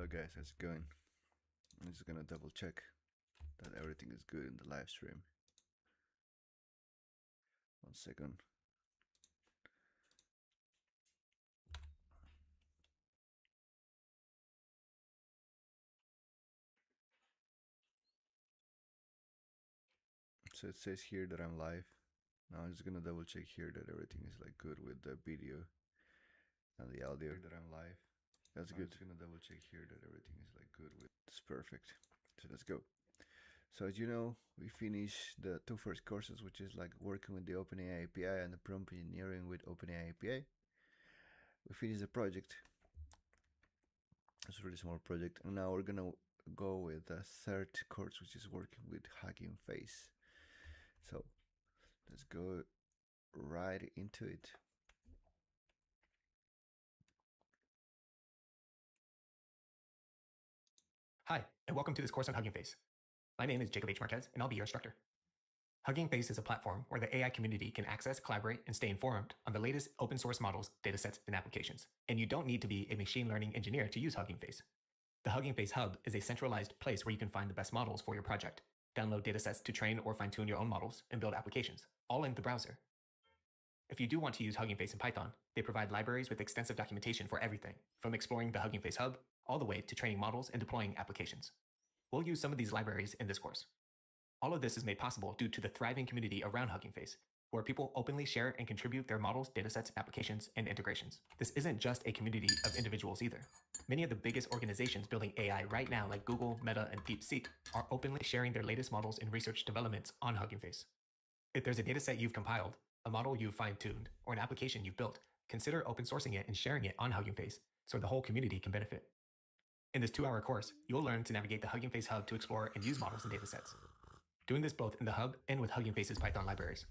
Hello guys, how's it going? I'm just gonna double check that everything is good in the live stream. 1 second. So it says here that I'm live. Now I'm just gonna double check here that everything is like good with the video and the audio. That I'm live. That's good. I'm just gonna double check here that everything is like good with. It's perfect. So let's go. So as you know, we finished the two first courses, which is like working with the OpenAI API and the prompt engineering with OpenAI API. We finished the project. It's a really small project, and now we're gonna go with the third course, which is working with Hugging Face. So let's go right into it. Hi, and welcome to this course on Hugging Face. My name is Jacob H. Marquez, and I'll be your instructor. Hugging Face is a platform where the AI community can access, collaborate, and stay informed on the latest open source models, datasets, and applications. And you don't need to be a machine learning engineer to use Hugging Face. The Hugging Face Hub is a centralized place where you can find the best models for your project, download datasets to train or fine-tune your own models, and build applications, all in the browser. If you do want to use Hugging Face in Python, they provide libraries with extensive documentation for everything, from exploring the Hugging Face Hub all the way to training models and deploying applications. We'll use some of these libraries in this course. All of this is made possible due to the thriving community around Hugging Face, where people openly share and contribute their models, datasets, applications, and integrations. This isn't just a community of individuals either. Many of the biggest organizations building AI right now, like Google, Meta, and DeepSeek, are openly sharing their latest models and research developments on Hugging Face. If there's a dataset you've compiled, a model you've fine-tuned, or an application you've built, consider open sourcing it and sharing it on Hugging Face so the whole community can benefit. In this 2-hour course, you'll learn to navigate the Hugging Face Hub to explore and use models and datasets. Doing this both in the Hub and with Hugging Face's Python libraries.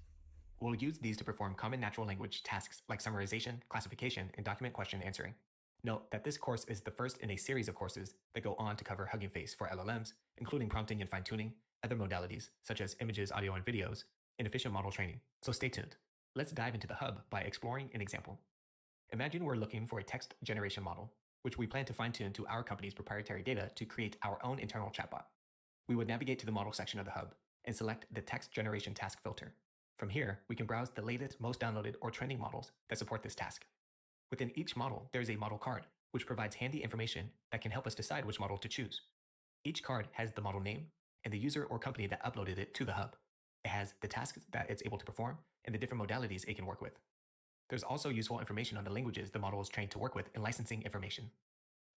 We'll use these to perform common natural language tasks like summarization, classification, and document question answering. Note that this course is the first in a series of courses that go on to cover Hugging Face for LLMs, including prompting and fine-tuning, other modalities such as images, audio, and videos, and efficient model training. So stay tuned. Let's dive into the Hub by exploring an example. Imagine we're looking for a text generation model, which we plan to fine-tune to our company's proprietary data to create our own internal chatbot. We would navigate to the model section of the Hub and select the text generation task filter. From here, we can browse the latest, most downloaded, or trending models that support this task. Within each model, there is a model card, which provides handy information that can help us decide which model to choose. Each card has the model name and the user or company that uploaded it to the Hub. It has the tasks that it's able to perform and the different modalities it can work with. There's also useful information on the languages the model is trained to work with and licensing information.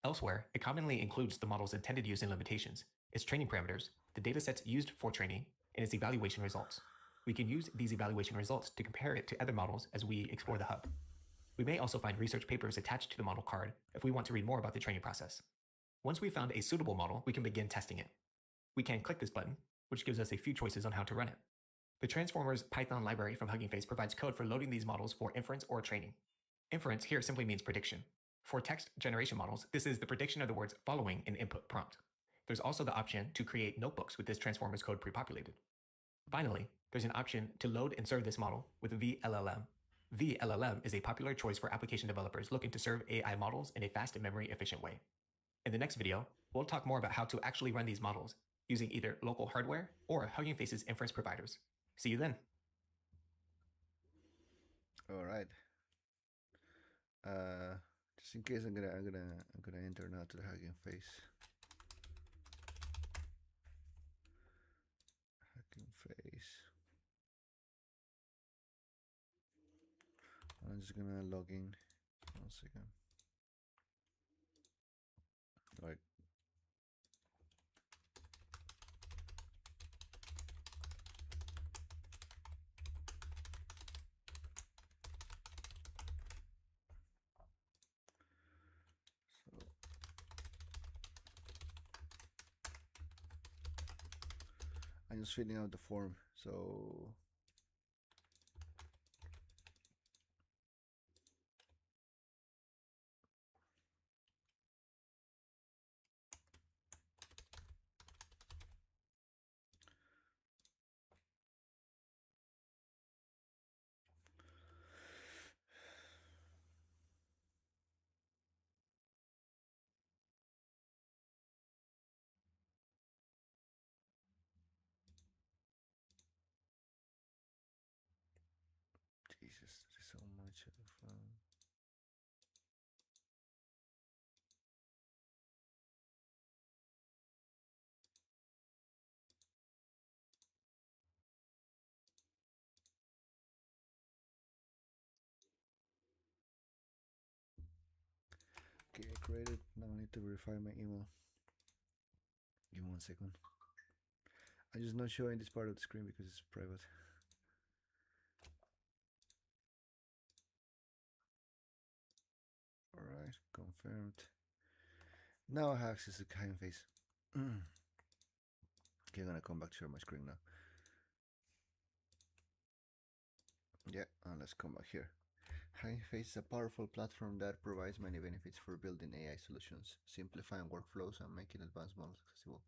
Elsewhere, it commonly includes the model's intended use and limitations, its training parameters, the datasets used for training, and its evaluation results. We can use these evaluation results to compare it to other models as we explore the Hub. We may also find research papers attached to the model card if we want to read more about the training process. Once we've found a suitable model, we can begin testing it. We can click this button, which gives us a few choices on how to run it. The Transformers Python library from Hugging Face provides code for loading these models for inference or training. Inference here simply means prediction. For text generation models, this is the prediction of the words following an input prompt. There's also the option to create notebooks with this Transformers code pre-populated. Finally, there's an option to load and serve this model with VLLM. VLLM is a popular choice for application developers looking to serve AI models in a fast and memory-efficient way. In the next video, we'll talk more about how to actually run these models using either local hardware or Hugging Face's inference providers. See you then. All right. Just in case, I'm gonna enter now to the Hugging Face. Hugging Face. I'm just gonna log in. 1 second. All right. So I'm just filling out the form. So Jesus, there's so much of. Okay, I created. Now I need to verify my email. Give me 1 second. I'm just not showing this part of the screen because it's private. Alright, confirmed. Now I have access to Hugging Face. Okay, I'm gonna come back to share my screen now. Yeah, and let's come back here. Hugging Face is a powerful platform that provides many benefits for building AI solutions, simplifying workflows, and making advanced models accessible.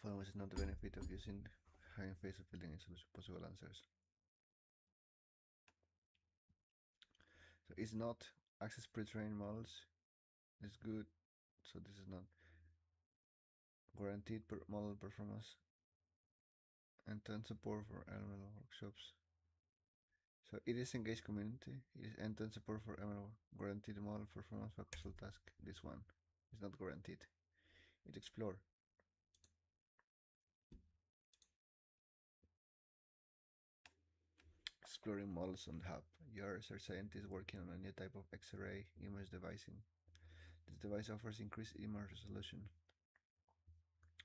Following is not the benefit of using Hugging Face of building solution possible answers. So it's not access pre-trained models. It's good. So this is not guaranteed model performance and end support for ML workshops. So it is engaged community. It is end-to-end support for ML guaranteed model performance for console task. This one is not guaranteed. It explore. Exploring models on the hub. You are a scientist working on a new type of X-ray image devising. This device offers increased image resolution,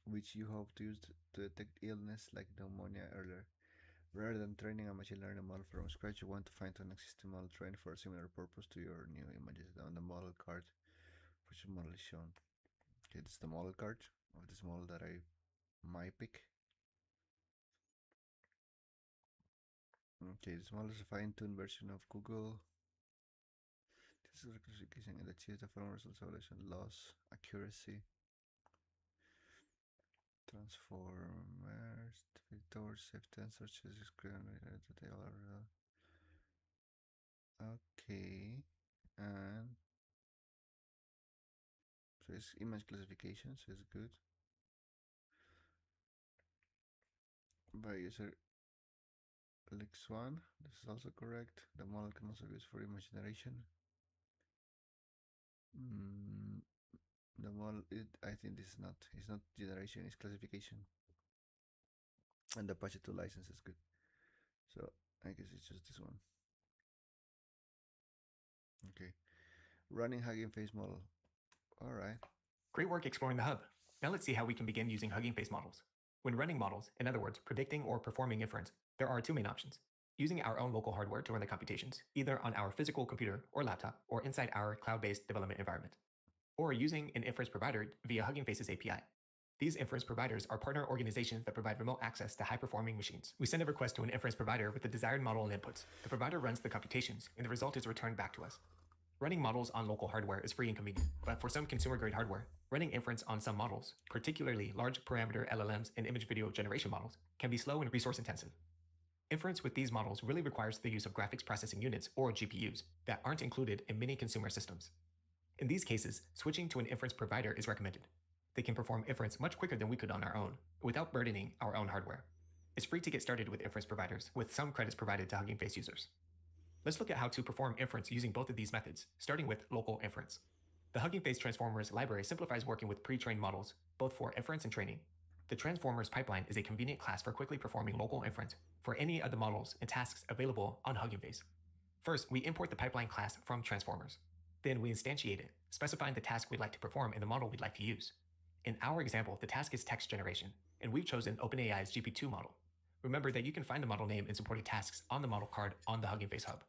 which you hope to use to detect illness like pneumonia earlier. Rather than training a machine learning model from scratch, you want to find an existing model trained for a similar purpose to your new images. On the model card, which model is shown. Okay, this is the model card of this model that I might pick. Okay, this model is a fine-tuned version of Google. This is a classification that achieves the following results: evaluation, loss, accuracy, transformers, vectors, safety, and searches, screen related to the other. Okay, and so it's image classification, so it's good. By user X1, this is also correct. The model can also be used for image generation. The model, I think this is not. It's not generation. It's classification. And the Apache 2 license is good. So I guess it's just this one. Okay. Running Hugging Face model. All right. Great work exploring the hub. Now let's see how we can begin using Hugging Face models. When running models, in other words, predicting or performing inference, there are two main options. Using our own local hardware to run the computations, either on our physical computer or laptop, or inside our cloud-based development environment. Or using an inference provider via Hugging Face's API. These inference providers are partner organizations that provide remote access to high-performing machines. We send a request to an inference provider with the desired model and inputs. The provider runs the computations, and the result is returned back to us. Running models on local hardware is free and convenient, but for some consumer-grade hardware, running inference on some models, particularly large parameter LLMs and image video generation models, can be slow and resource-intensive. Inference with these models really requires the use of graphics processing units, or GPUs, that aren't included in many consumer systems. In these cases, switching to an inference provider is recommended. They can perform inference much quicker than we could on our own, without burdening our own hardware. It's free to get started with inference providers, with some credits provided to Hugging Face users. Let's look at how to perform inference using both of these methods, starting with local inference. The Hugging Face Transformers library simplifies working with pre-trained models, both for inference and training. The Transformers pipeline is a convenient class for quickly performing local inference for any of the models and tasks available on Hugging Face. First, we import the pipeline class from Transformers. Then we instantiate it, specifying the task we'd like to perform and the model we'd like to use. In our example, the task is text generation, and we've chosen OpenAI's GP2 model. Remember that you can find the model name and supported tasks on the model card on the Hugging Face hub.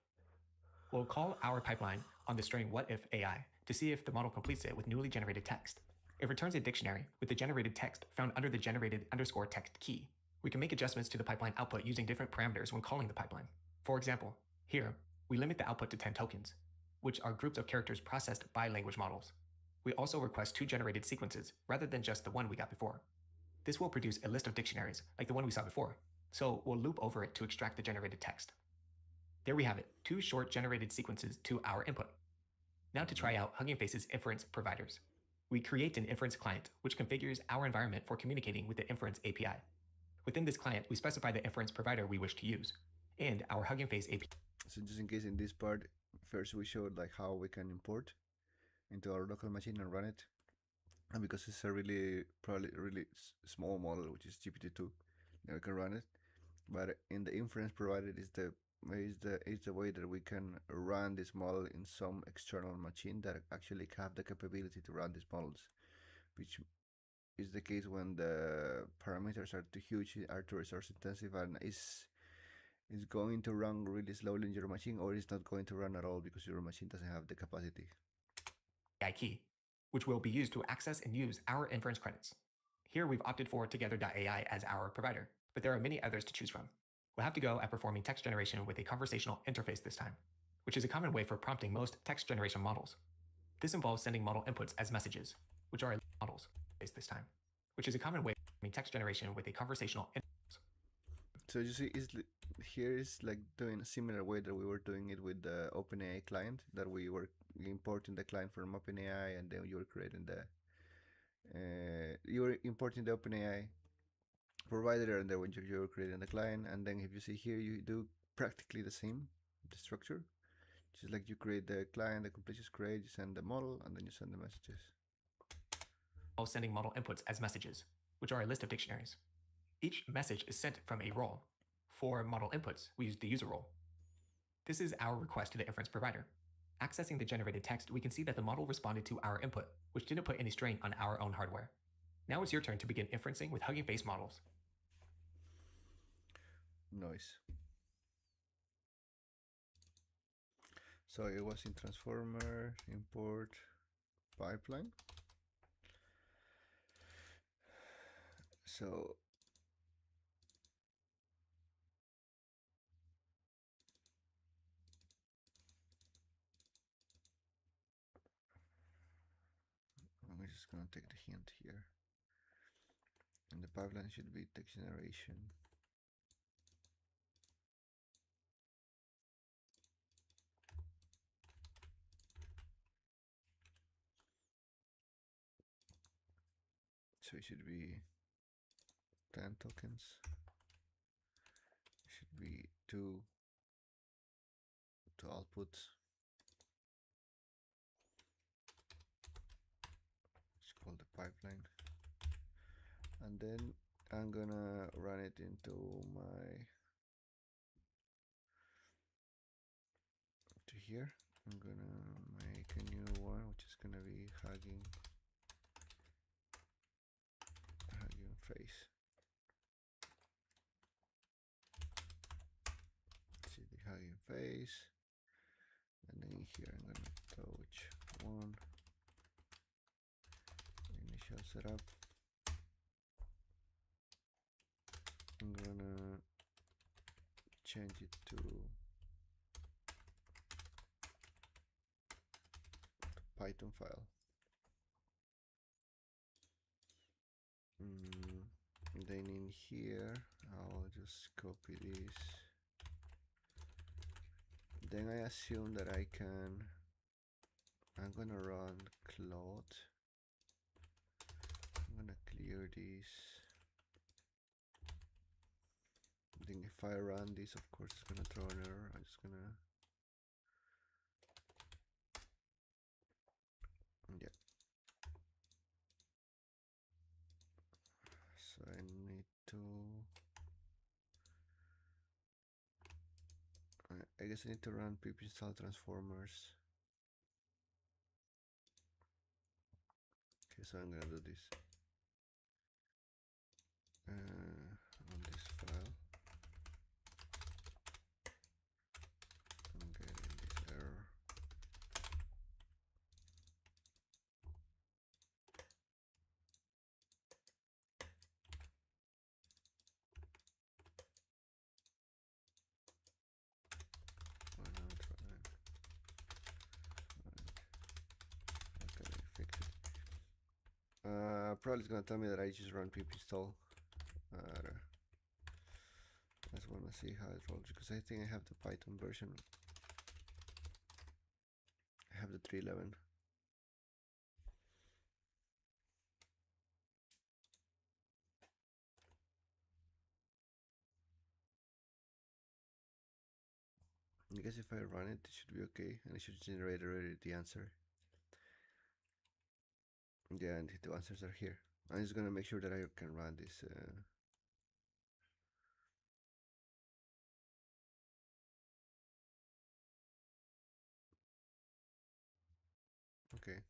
We'll call our pipeline on the string whatifAI to see if the model completes it with newly generated text. It returns a dictionary with the generated text found under the generated underscore text key. We can make adjustments to the pipeline output using different parameters when calling the pipeline. For example, here, we limit the output to 10 tokens, which are groups of characters processed by language models. We also request 2 generated sequences rather than just the one we got before. This will produce a list of dictionaries like the one we saw before, so we'll loop over it to extract the generated text. There we have it, 2 short generated sequences to our input. Now to try out Hugging Face's inference providers. We create an inference client, which configures our environment for communicating with the inference API. Within this client, we specify the inference provider we wish to use, and our Hugging Face API. So just in case in this part, first we showed like how we can import into our local machine and run it. And because it's a probably really small model, which is GPT-2, now we can run it. But in the inference provided is the way that we can run this model in some external machine that actually have the capability to run these models, which is the case when the parameters are too huge, are too resource intensive, and is going to run really slowly in your machine, or is not going to run at all because your machine doesn't have the capacity. AI key, which will be used to access and use our inference credits. Here we've opted for Together.ai as our provider, but there are many others to choose from. We'll have to go at performing text generation with a conversational interface this time, which is a common way for prompting most text generation models. This involves sending model inputs as messages, which are models this time, which is a common way for text generation with a conversational interface. So you see, here is like doing a similar way that we were doing it with the OpenAI client, that we were importing the client from OpenAI, and then you were creating you were importing the OpenAI provider, and then when you were creating the client, and then if you see here, you do practically the same, the structure. Just like you create the client, the completion is created, you send the model, and then you send the messages. Sending model inputs as messages, which are a list of dictionaries. Each message is sent from a role. For model inputs, we use the user role. This is our request to the inference provider. Accessing the generated text, we can see that the model responded to our input, which didn't put any strain on our own hardware. Now it's your turn to begin inferencing with Hugging Face models. Noise. So it was in transformer, import, pipeline. So I'm just gonna take the hint here. And the pipeline should be text generation. So it should be 10 tokens. It should be two outputs. It's called the pipeline. And then I'm gonna run it into to here. I'm gonna make a new one, which is gonna be Hugging Face. See the Hugging Face, and then here I'm gonna touch one initial setup. I'm gonna change it to Python file. Then in here I'll just copy this. Then I assume that I'm gonna run Claude. I'm gonna clear this. Then if I run this, of course it's gonna throw an error. I'm just gonna, yeah. So I need to, I guess I need to run pip install transformers. Okay, so I'm gonna do this on this file. I'm getting this error. Oh no, it's fine. Okay, I fixed it. Probably it's gonna tell me that I just run pip install. I just wanna see how it rolls because I think I have the Python version. I have the 3.11. I guess if I run it, it should be okay, and it should generate already the answer. Yeah, and the answers are here. I'm just gonna make sure that I can run this. Okay.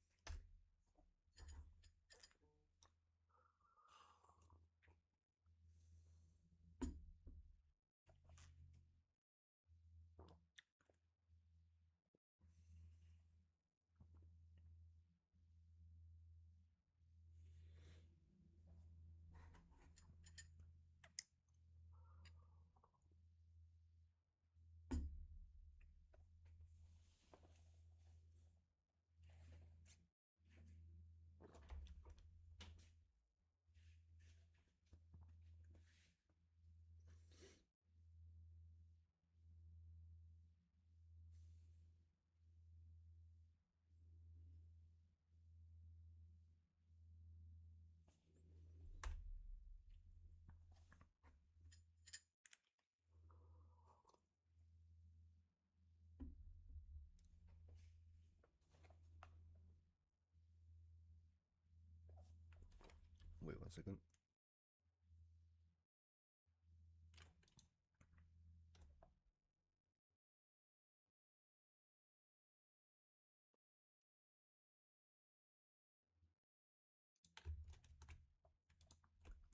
Wait 1 second.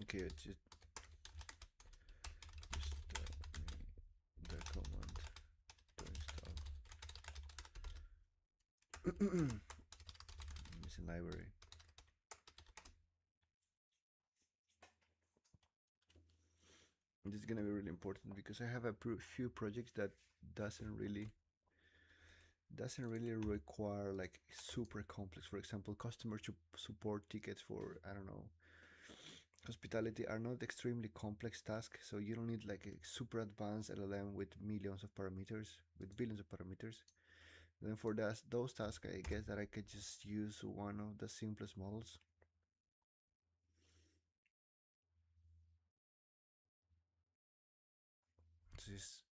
Okay, it's just the command to install. Missing library. This is gonna be really important because I have a few projects that doesn't really doesn't really require like super complex. For example, customer support tickets for, I don't know, hospitality are not extremely complex tasks, so you don't need like a super advanced LLM with millions of parameters, with billions of parameters. Then for those tasks, I guess that I could just use one of the simplest models. Just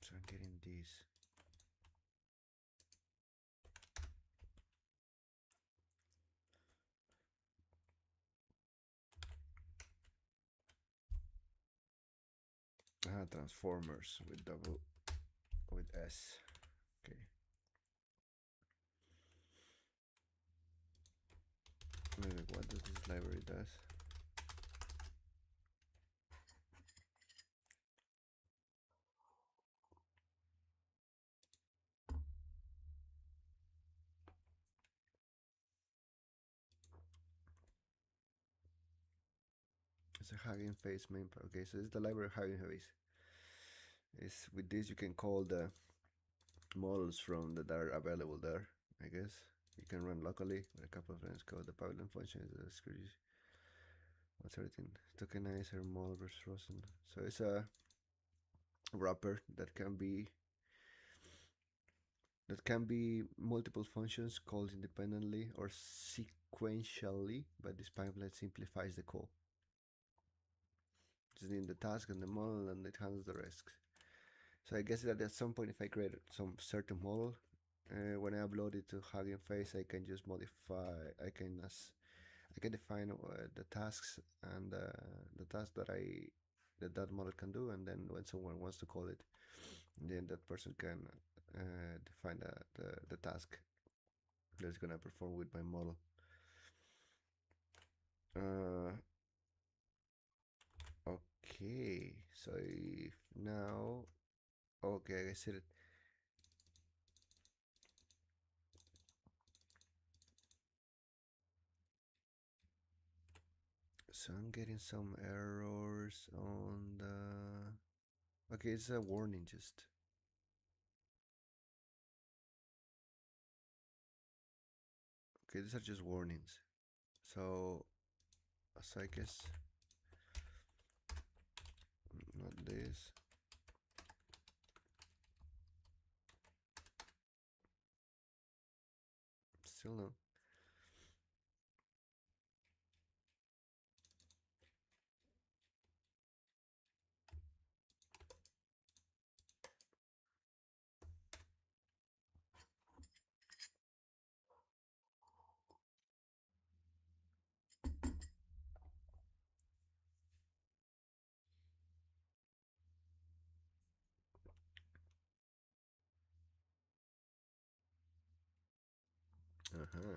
so I'm getting these. Transformers with S. Okay. Maybe what does this library does? It's a Hugging Face main part. Okay, so this is the library Hugging Face. Is with this you can call the models from that are available there. I guess you can run locally with a couple of lines code. The pipeline function is a security. What's everything? Tokenizer model versus frozen. So it's a wrapper that can be multiple functions called independently or sequentially, but this pipeline simplifies the call. Just need the task and the model, and it handles the rest. So I guess that at some point, if I create some certain model, when I upload it to Hugging Face, I can just modify. I can define the tasks and the tasks that model can do, and then when someone wants to call it, then that person can define the task that's gonna perform with my model. Uh, okay, so if now, okay, I see it. So I'm getting some errors on the. Okay, it's a warning just. Okay, these are just warnings. So I guess not this. Still no. Uh-huh.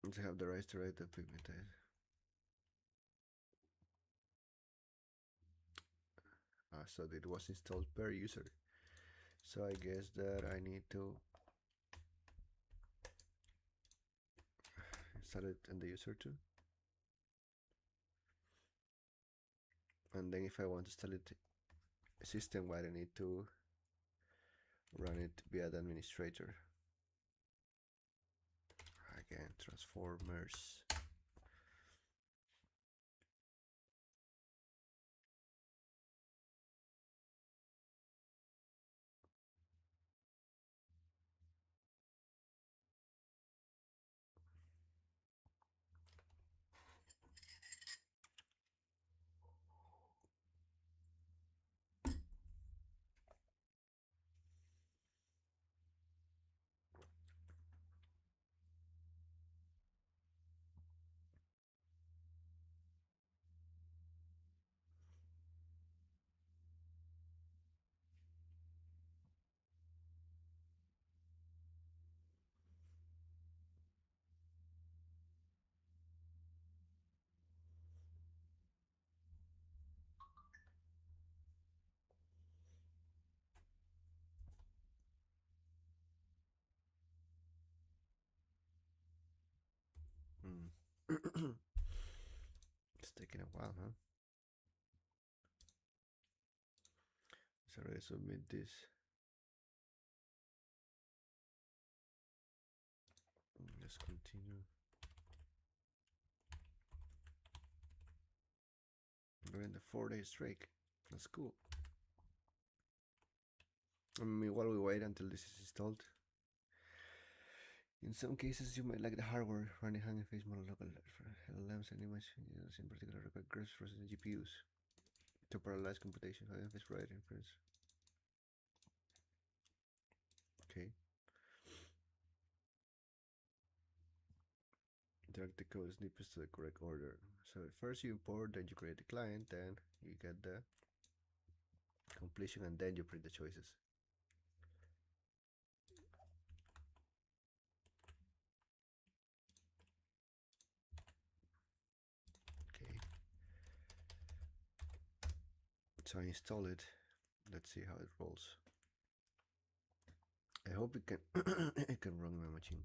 Let's have the rights to write the pigmentized. So it was installed per user. So I guess that I need to install it in the user too. And then if I want to install it system-wide, I need to run it via the administrator. Again, transformers. Hmm. It's taking a while, huh? So I submit this. Let's continue. We're in the 4-day streak. That's cool. I mean, while we wait until this is installed, in some cases you might like the hardware running Hugging Face model local LLMs and image in particular require graphics processing GPUs to parallelize computation. Hugging Face provided inference. Okay. Direct the code snippets to the correct order. So first you import, then you create the client, then you get the completion, and then you print the choices. Okay. So I install it. Let's see how it rolls. I hope it can it can run my machine.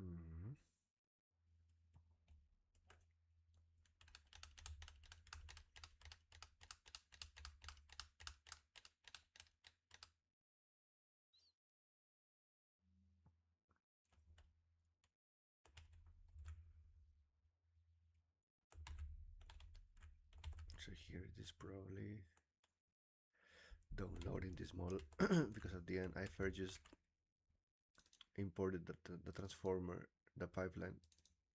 Mm-hmm. So here it is probably downloading this model because at the end I first just imported the transformer, the pipeline.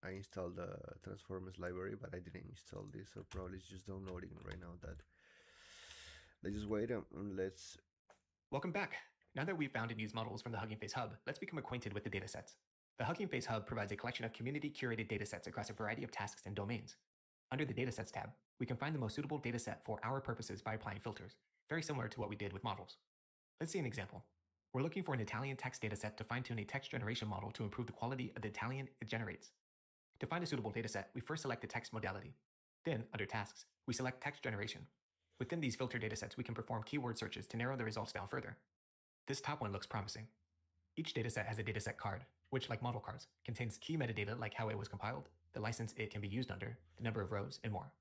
I installed the transformers library, but I didn't install this, so probably it's just downloading right now. That let's just wait and let's. Welcome back. Now that we've found and used models from the Hugging Face Hub, let's become acquainted with the datasets. The Hugging Face Hub provides a collection of community-curated datasets across a variety of tasks and domains. Under the Datasets tab, we can find the most suitable dataset for our purposes by applying filters, very similar to what we did with models. Let's see an example. We're looking for an Italian text dataset to fine-tune a text generation model to improve the quality of the Italian it generates. To find a suitable dataset, we first select the text modality. Then, under Tasks, we select Text Generation. Within these filter datasets, we can perform keyword searches to narrow the results down further. This top one looks promising. Each dataset has a dataset card, which, like model cards, contains key metadata like how it was compiled, the license it can be used under, the number of rows, and more.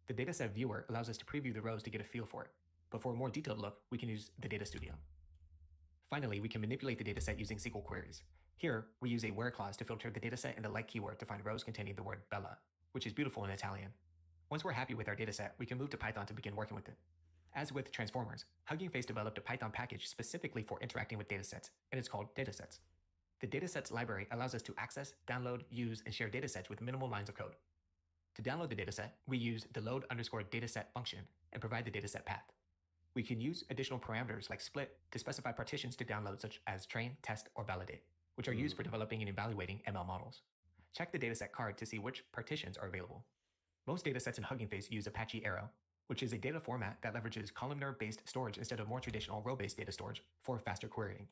The dataset viewer allows us to preview the rows to get a feel for it, but for a more detailed look, we can use the Data Studio. Finally, we can manipulate the dataset using SQL queries. Here, we use a where clause to filter the dataset and the like keyword to find rows containing the word bella, which is beautiful in Italian. Once we're happy with our dataset, we can move to Python to begin working with it. As with transformers, Hugging Face developed a Python package specifically for interacting with datasets, and it's called datasets. The datasets library allows us to access, download, use, and share datasets with minimal lines of code. To download the dataset, we use the load_dataset function and provide the dataset path. We can use additional parameters like split to specify partitions to download, such as train, test, or validate, which are used for developing and evaluating ML models. Check the dataset card to see which partitions are available. Most datasets in Hugging Face use Apache Arrow, which is a data format that leverages columnar-based storage instead of more traditional row-based data storage for faster querying.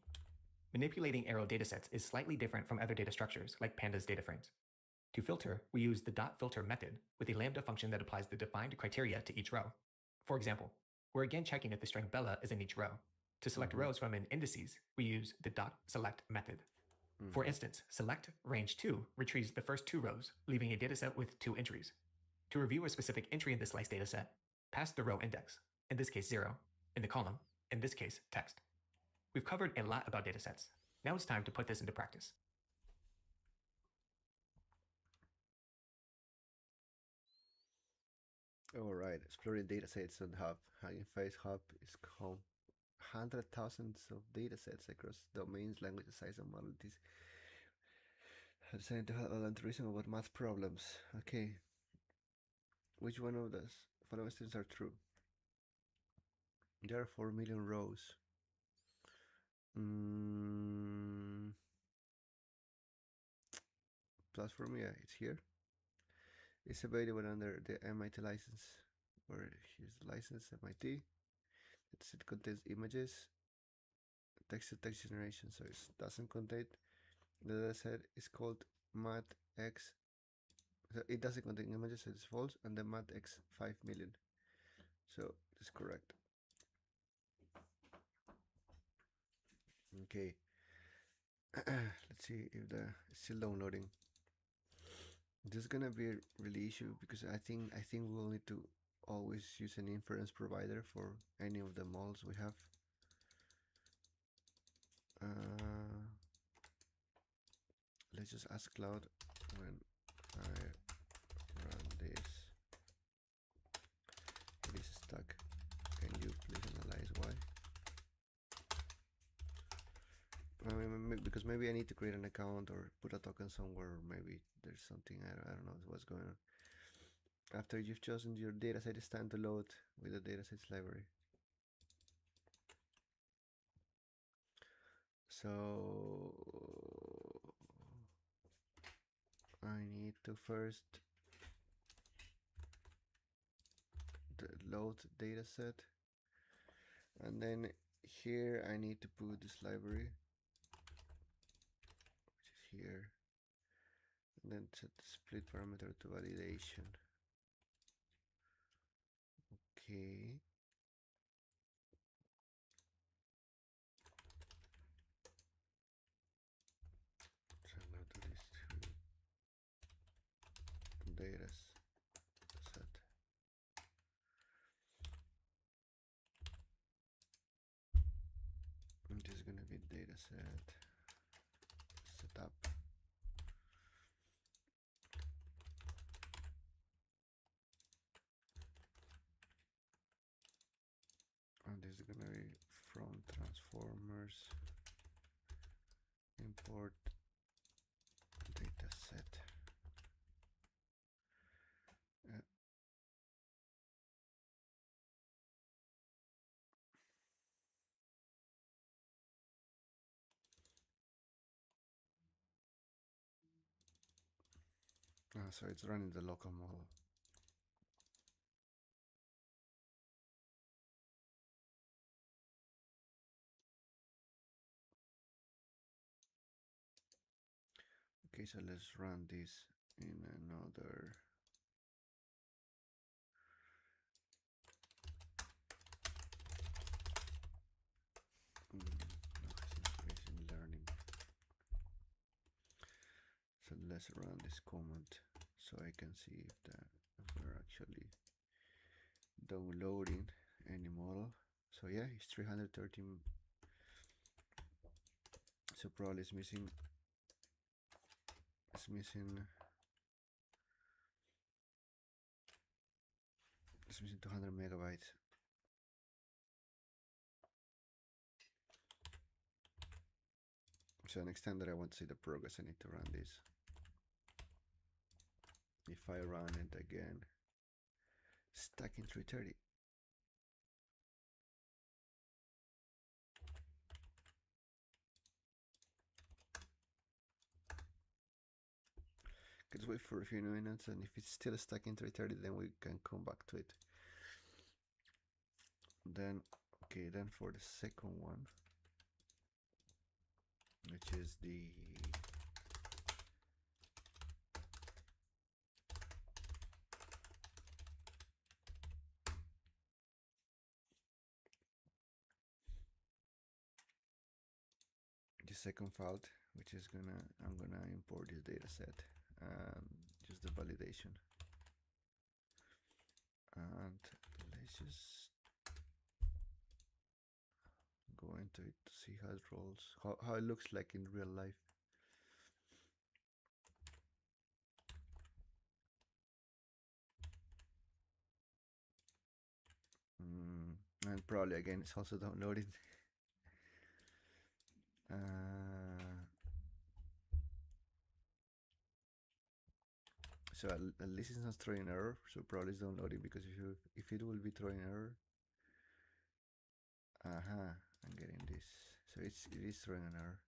Manipulating Arrow datasets is slightly different from other data structures, like Pandas data frames. To filter, we use the .filter method with a lambda function that applies the defined criteria to each row. For example, we're again checking if the string bella is in each row. To select rows from an indices, we use the .select method. For instance, select range 2 retrieves the first 2 rows, leaving a dataset with 2 entries. To review a specific entry in this slice dataset, pass the row index, in this case 0, in the column, in this case text. We've covered a lot about datasets. Now it's time to put this into practice. All right, exploring datasets on Hub. Hugging Face Hub is home 100,000 of datasets across domains, languages, size, and modalities. Designed to help altruism about math problems. Okay, which one of those following statements are true? There are 4 million rows. Platform, yeah, it's here. It's available under the MIT license. Or here's the license, MIT. It contains images, text to text generation, so it doesn't contain. The dataset is called MATX. So it doesn't contain images, so it's false, and the MATX 5 million. So it's correct. Okay. Let's see if it's still downloading. This is gonna be a really issue because I think we'll need to always use an inference provider for any of the models we have. Let's just ask Cloud when I run this. It is stuck. Can you please analyze why? Because maybe I need to create an account or put a token somewhere, or maybe there's something I don't know what's going on. After you've chosen your dataset, it's time to load with the datasets library. So I need to first load dataset, and then here I need to put this library, which is here, and then set the split parameter to validation. Okay. So now do this to data set. And this is gonna be data set setup. And this is gonna be from transformers import data set. So it's running the local model. Okay, so let's run this in another. No, it's in learning. let's run this command so I can see if we're actually downloading any model. So yeah, it's 313. So probably it's missing 200 megabytes. So next time that I want to see the progress, I need to run this. If I run it again, stuck in 330. Let's wait for a few minutes, and if it's still stuck in 330, then we can come back to it. Then, okay, then for the second one, which is the second file, which is I'm gonna import this data set and just the validation, and let's just go into it to see how it rolls, how it looks like in real life. And probably again it's also downloaded. So at least it's not throwing error, so probably it's downloading, because if it will be throwing error, I'm getting this. So it is throwing an error.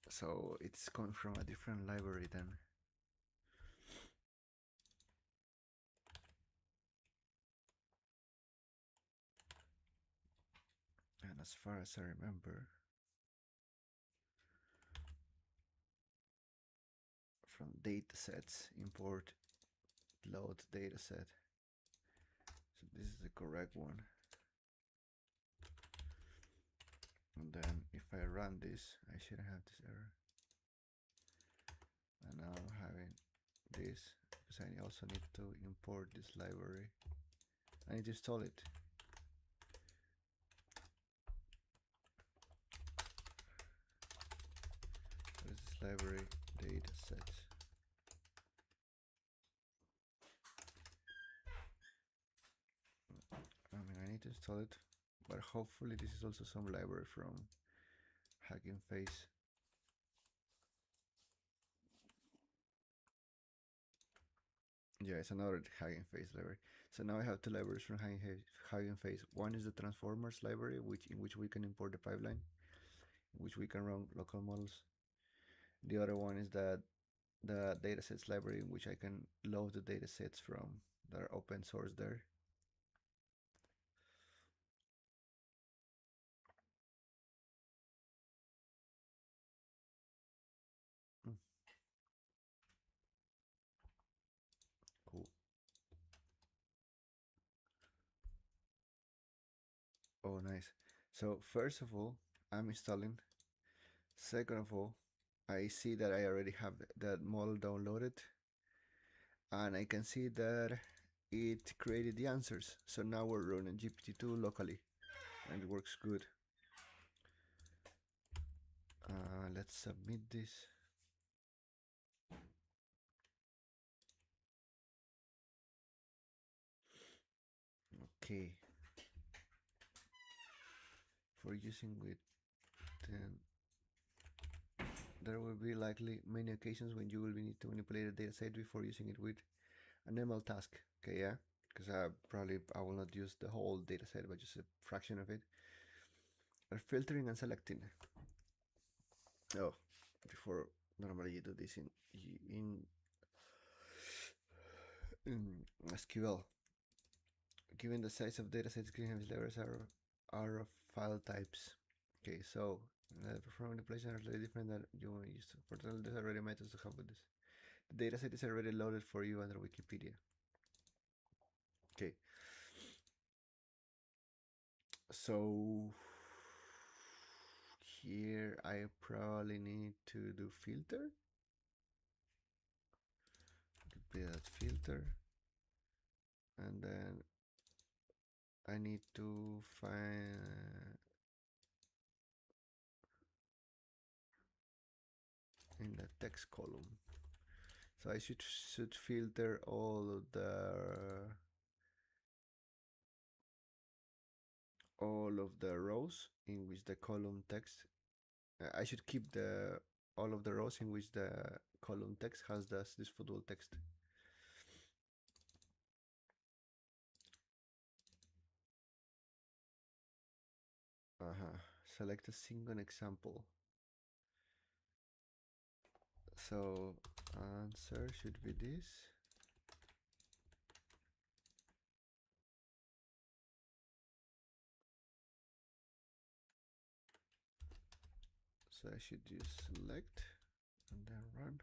So it's coming from a different library then. And as far as I remember, from datasets, import load dataset. So this is the correct one. And then if I run this, I shouldn't have this error. And now I'm having this, because I also need to import this library. I need to install it. What is this library? Datasets. I need to install it, but hopefully this is also some library from Hugging Face. Yeah, it's another Hugging Face library. So now I have two libraries from Hugging Face. One is the Transformers library, in which we can import the pipeline, in which we can run local models. The other one is the datasets library, in which I can load the datasets from that are open source there. Cool. Oh, nice. So first of all, I'm installing. Second of all, I see that I already have that model downloaded, and I can see that it created the answers. So now we're running GPT-2 locally, and it works good. Let's submit this. Okay. For using with, then there will be likely many occasions when you will need to manipulate a dataset before using it with an ML task. Okay, yeah, because I will not use the whole dataset, but just a fraction of it. Or filtering and selecting. Oh, before normally you do this in SQL. Given the size of datasets, greenhouse layers are of file types. Okay, so the perform manipulation are slightly different than you want to use. For example, there's already methods to help with this. The dataset is already loaded for you under Wikipedia. Okay. So here I probably need to do filter. Be that filter, and then I need to find in the text column. So I should filter all of the rows in which the column text. I should keep the all of the rows in which the column text has this football text. Select a single example. So answer should be this. So I should use select and then run.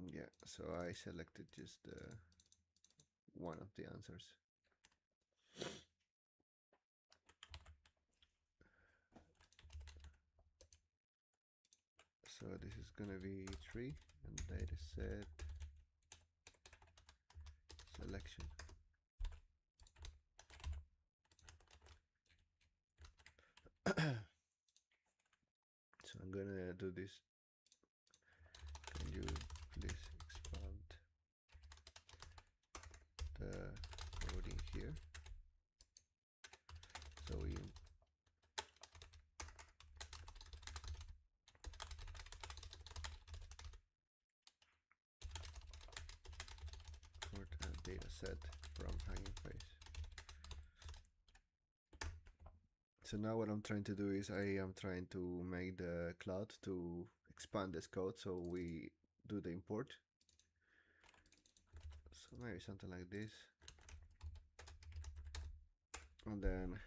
Yeah, so I selected just one of the answers. So this is gonna be 3 and data set selection. So I'm gonna do this. Can you please expand the coding here? So we import a data set from Hugging Face. So now what I'm trying to do is I am trying to make the cloud to expand this code so we do the import. So maybe something like this. And then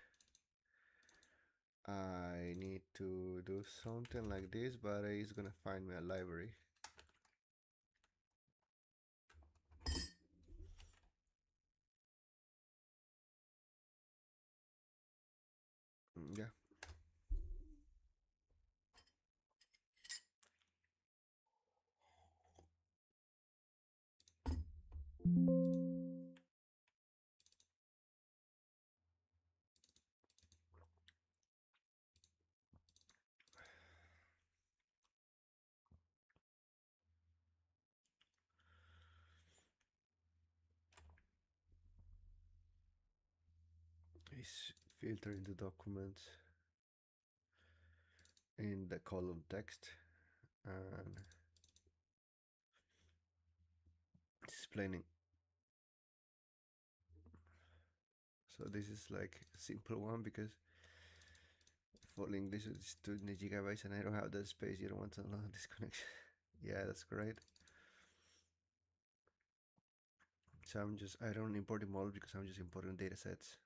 I need to do something like this, but it's gonna find me a library. Yeah. It's filtering the documents in the column text and explaining. So this is like a simple one because for English it's 2 gigabytes and I don't have that space. You don't want to unload this connection. Yeah, that's great. So I don't import the model because I'm just importing data sets.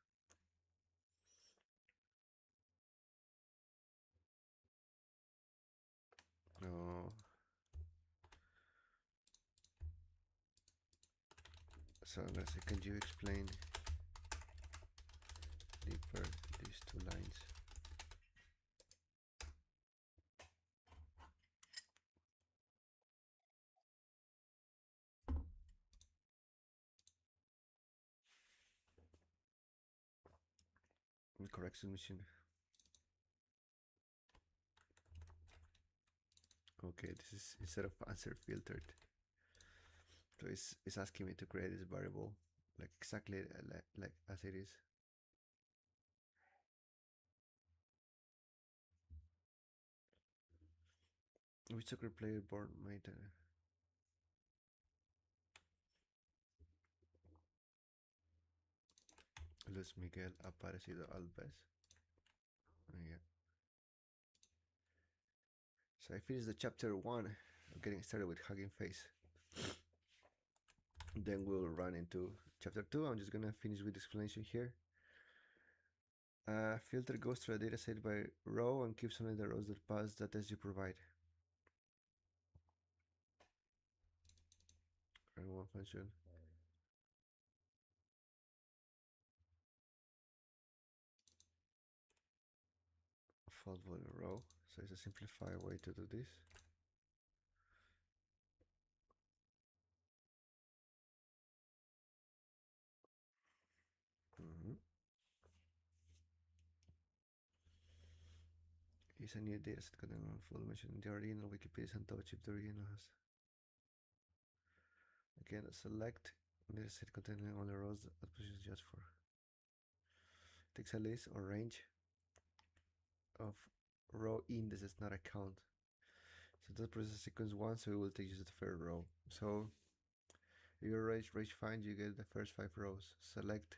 No. So I'm gonna say, can you explain deeper these 2 lines? Correction machine. Okay, this is instead of answer filtered. So it's asking me to create this variable like exactly like as it is. Which soccer player born made Luis Miguel Aparecido Alves? Yeah. So I finished the chapter 1 of getting started with Hugging Face. Then we'll run into chapter 2. I'm just gonna finish with the explanation here. Filter goes through a data set by row and keeps only the rows that pass the test you provide. And one function. default value row. So it's a simplified way to do this. Mm-hmm. Is a new dataset containing full mention in the original Wikipedia and touch if the original has. Again, select dataset containing all the rows that position just for. Takes a list or range of row indices, not a count. So that process sequence 1, so it will take you to the third row. So if you range find, you get the first 5 rows. Select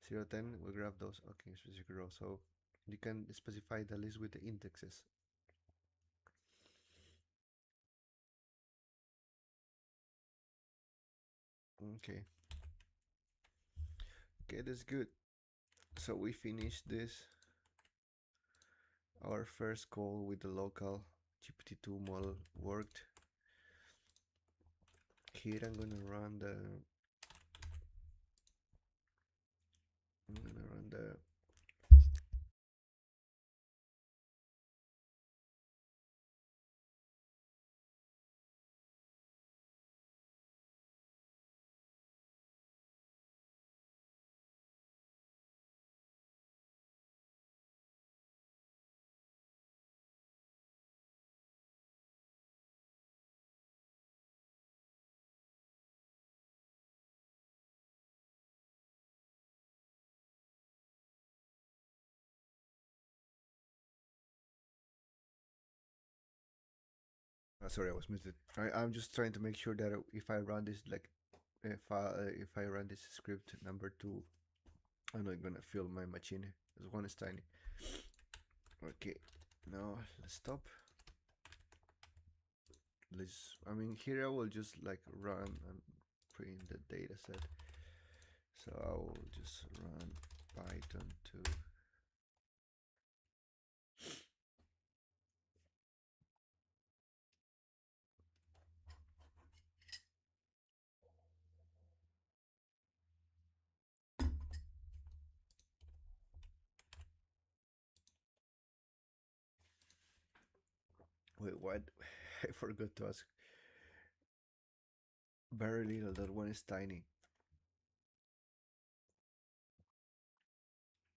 0, 10, we grab those, okay, specific row. So you can specify the list with the indexes. Okay. Okay, that's good. So we finished this. Our first call with the local GPT-2 model worked. Here I'm gonna run the sorry, I was muted. I'm just trying to make sure that if I run this like if I run this script number 2, I'm not gonna fill my machine. This one is tiny. Okay, now let's stop. I mean, here I will just like run and print the data set. So I will just run Python 2. Wait, what? I forgot to ask. Very little, that one is tiny.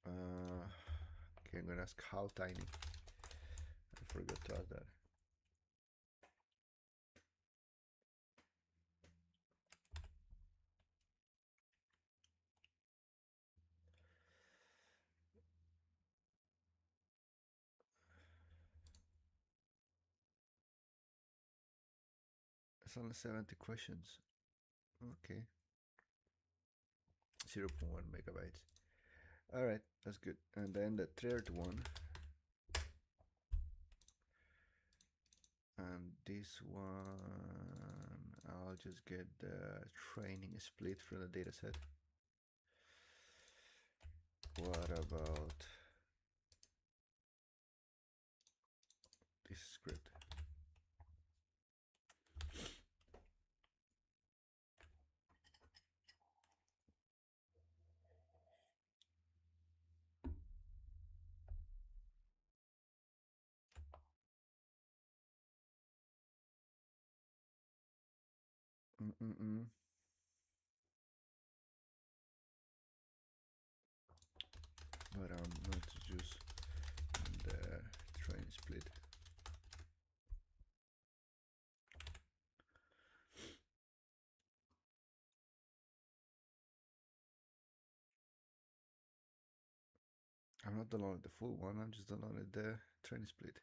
Okay, I'm gonna ask how tiny. I forgot to ask that. It's only 70 questions. Okay. 0.1 megabytes. Alright, that's good. And then the third one. And this one, I'll just get the training split from the dataset. What about this script? But I'm not just the train split. I'm not downloading the full one, I'm just downloading the train split.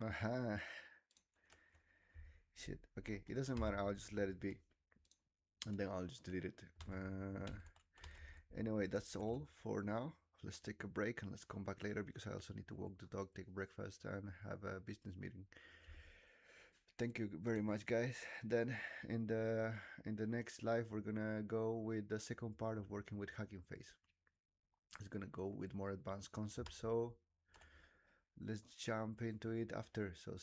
Aha. Shit. Okay, it doesn't matter, I'll just let it be. And then I'll just delete it. Anyway, that's all for now. Let's take a break and let's come back later because I also need to walk the dog, take breakfast, and have a business meeting. Thank you very much, guys. Then in the next live, we're gonna go with the second part of working with Hugging Face. It's gonna go with more advanced concepts. So let's jump into it after. So